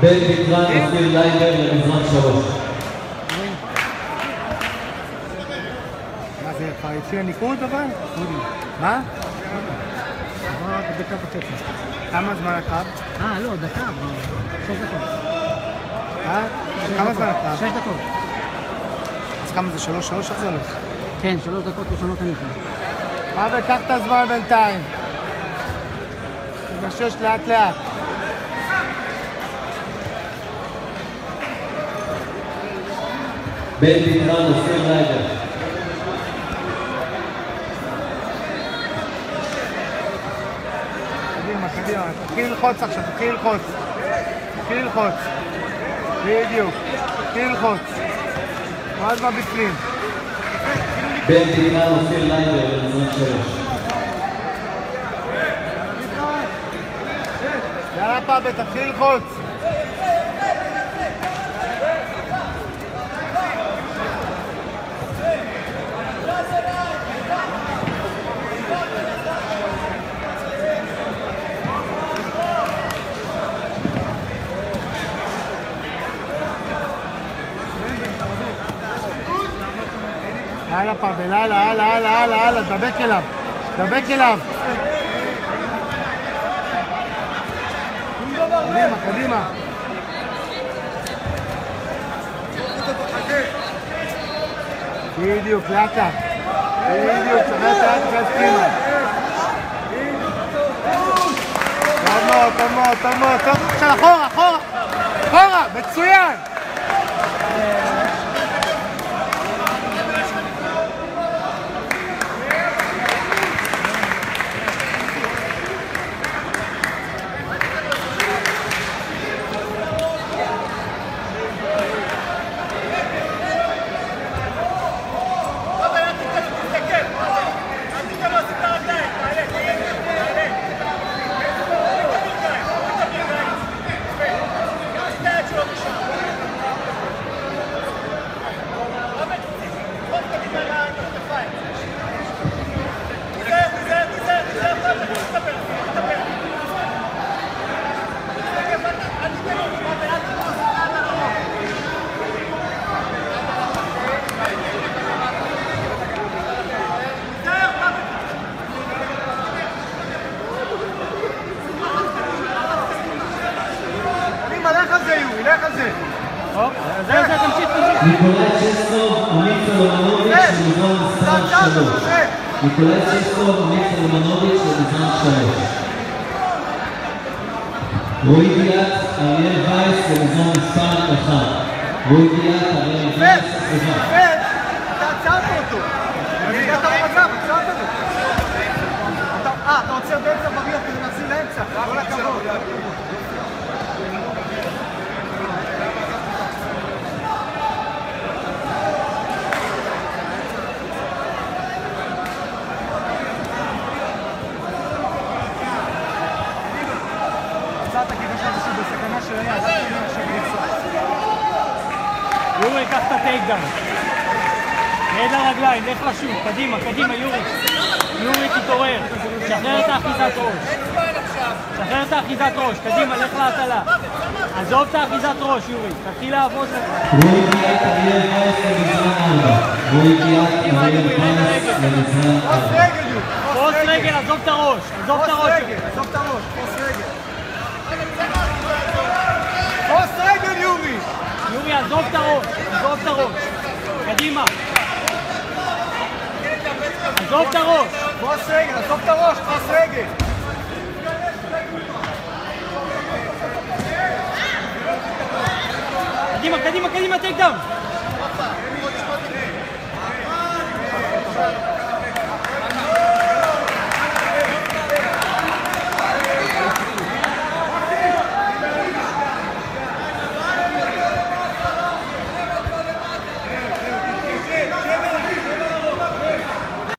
בן ביטרן מפעיל לייבר למזרח 3. מה זה, כבר יציא הניקוד אבל? מה? עבר דקה וחצי. כמה זמן הקרב? לא, דקה, 6 דקות. כמה זמן הקרב? 6 דקות. אז כמה זה, 3-3 איך זה הולך? כן, 3 דקות ראשונות אני יכול. אבל קח את הזמן בינתיים. תגשש לאט לאט. בן ביטרן מפעיל לייבר. קדימה, תתחיל ללחוץ עכשיו, תתחיל ללחוץ. בדיוק, תתחיל ללחוץ. כל הזמן בפנים. בן ביטרן מפעיל לייבר למזרח 3. יאללה פאבה, תתחיל ללחוץ. יאללה פאבל, הלאה, דבק אליו. קדימה. בדיוק, לאט. בדיוק, צחק לאט פנימה. טוב מאוד. עכשיו אחורה, מצוין. ניקולאי צ'סקוב, עמית סלומנוביץ' למזרח מספר 3. ניקולאי צ'סקוב, עמית סלומנוביץ' למזרח 3. רועי גיאת, אריאל וייס למזרח מספר 1. רועי גיאת, אריאל וייס, סליחה. אתה עצרת אותו. אתה עוצר באמצע בריח כדי להחזיר לאמצע. כל הכבוד. יורי, קח את הטייקדאון. רד לרגליים, לך לשוק, קדימה, יורי תתעורר. שחרר את האחיזת ראש. קדימה, לך להטלה. עזוב את האחיזת ראש, יורי. תתחיל לעבוד לך. רועי קיאט אריאל וייס למזרן 4. רועי קיאט אריאל וייס למזרן 4. פרוס רגל, עזוב את הראש. עזוב את הראש. עזוב את הראש, פרוס רגל. פרוס רגל, יורי! יורי, עזוב את הראש. עזוב את הראש. קדימה. עזוב את הראש. פרוס רגל, עזוב את הראש, פרוס רגל. קדימה, קדימה, קדימה, טייק דאון.